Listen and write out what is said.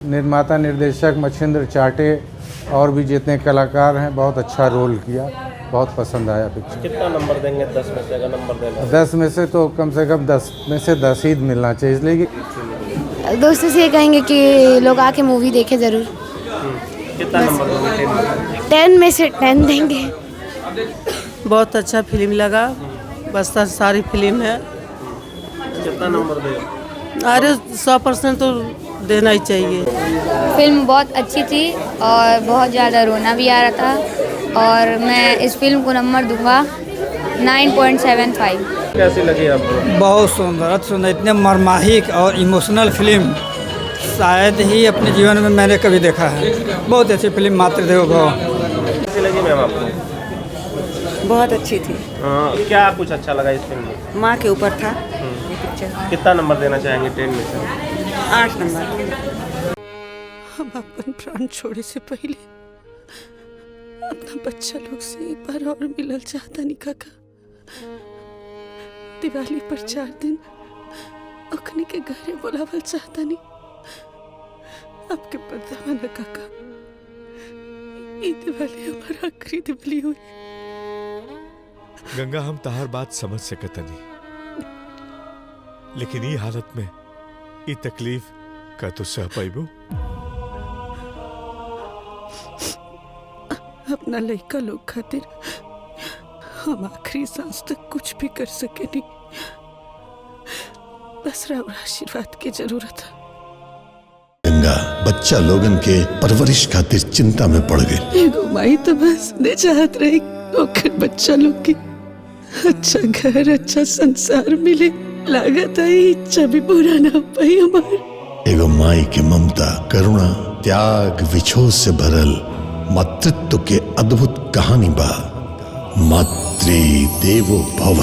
निर्माता निर्देशक मच्छिंद्र चाटे और भी जितने कलाकार हैं बहुत अच्छा रोल किया, बहुत पसंद आया पिक्चर। कितना नंबर देंगे 10 में से? अगर नंबर देना 10 में से तो कम से कम 10 में से 10 ही मिलना चाहिए, इसलिए कि दोस्तों से ये कहेंगे कि लोग आके मूवी देखें ज़रूर। कितना नंबर देंगे? 10 में से 10 देंगे। बहुत अच्छा फिल्म लगा, बस सारी फिल्म है। कितना नंबर देंगे? अरे 100% तो देना ही चाहिए। फिल्म बहुत अच्छी थी और बहुत ज़्यादा रोना भी आ रहा था और मैं इस फिल्म को नंबर दूंगा 9.75। कैसी लगी आपको? बहुत सुंदर, अति सुंदर, इतने मर्माहिक और इमोशनल फिल्म शायद ही अपने जीवन में मैंने कभी देखा है। बहुत अच्छी फिल्म मातृदेवो भव। कैसी लगी मैम आपको? बहुत अच्छी थी। क्या कुछ अच्छा लगा इस फिल्म में? माँ के ऊपर था ये पिक्चर। कितना नंबर देना चाहेंगे 10 में से? 8 नंबर। हम अपन प्राण छोड़े से पहले अपना बच्चा लोग से एक बार और मिलल चाहता नहीं काका। दिवाली पर 4 दिन अखनी के घरे बुलावल चाहता नहीं। आपके पता है ना काका, ये दिवाली हमारा आखिरी दिवाली हुई। गंगा, हम तहार बात समझ सकता नहीं, लेकिन ये हालत में ये तकलीफ का तो सह पाइबो। अपना लड़का लोग खातिर हम आखिरी सांस तक कुछ भी कर सके नहीं। बस राव आशीर्वाद की जरूरत है। गंगा बच्चा लोगन के परवरिश खातिर चिंता में पड़ गई। एगो माई तो बस दे चाहत रही ओकर बच्चा लोग की अच्छा घर, अच्छा संसार मिले। लागत है इच्छा भी पूरा ना पाई हमार। एगो माई के ममता, करुणा, त्याग, विछोह से भरल मातृत्व के अद्भुत कहानी बा मातृ देवो भव।